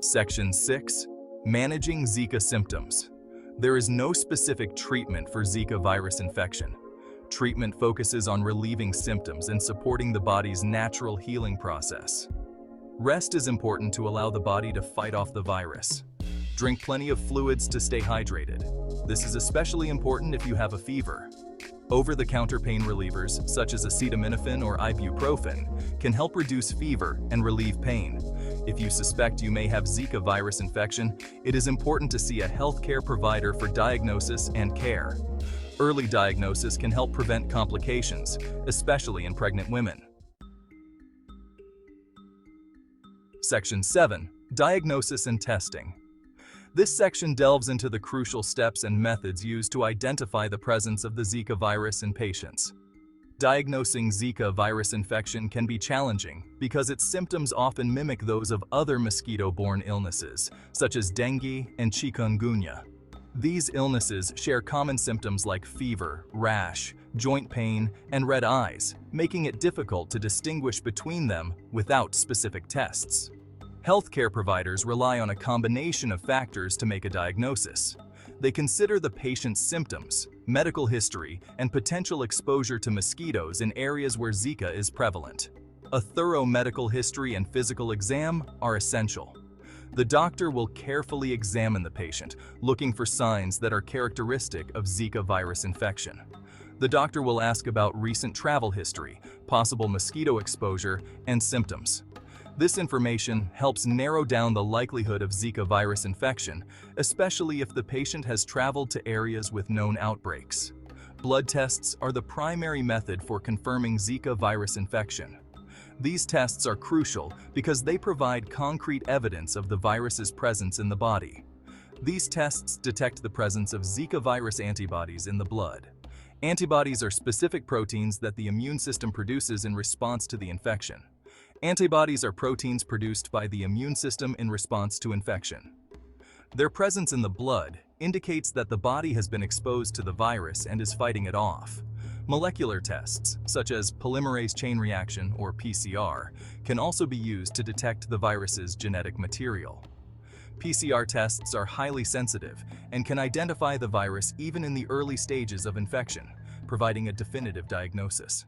Section 6. Managing Zika Symptoms. There is no specific treatment for Zika virus infection. Treatment focuses on relieving symptoms and supporting the body's natural healing process. Rest is important to allow the body to fight off the virus. Drink plenty of fluids to stay hydrated. This is especially important if you have a fever. Over-the-counter pain relievers, such as acetaminophen or ibuprofen, can help reduce fever and relieve pain. If you suspect you may have Zika virus infection, it is important to see a healthcare provider for diagnosis and care. Early diagnosis can help prevent complications, especially in pregnant women. Section 7. Diagnosis and testing. This section delves into the crucial steps and methods used to identify the presence of the Zika virus in patients. Diagnosing Zika virus infection can be challenging because its symptoms often mimic those of other mosquito-borne illnesses, such as dengue and chikungunya. These illnesses share common symptoms like fever, rash, joint pain, and red eyes, making it difficult to distinguish between them without specific tests. Healthcare providers rely on a combination of factors to make a diagnosis. They consider the patient's symptoms, medical history, and potential exposure to mosquitoes in areas where Zika is prevalent. A thorough medical history and physical exam are essential. The doctor will carefully examine the patient, looking for signs that are characteristic of Zika virus infection. The doctor will ask about recent travel history, possible mosquito exposure, and symptoms. This information helps narrow down the likelihood of Zika virus infection, especially if the patient has traveled to areas with known outbreaks. Blood tests are the primary method for confirming Zika virus infection. These tests are crucial because they provide concrete evidence of the virus's presence in the body. These tests detect the presence of Zika virus antibodies in the blood. Antibodies are specific proteins that the immune system produces in response to the infection. Antibodies are proteins produced by the immune system in response to infection. Their presence in the blood indicates that the body has been exposed to the virus and is fighting it off. Molecular tests, such as polymerase chain reaction or PCR, can also be used to detect the virus's genetic material. PCR tests are highly sensitive and can identify the virus even in the early stages of infection, providing a definitive diagnosis.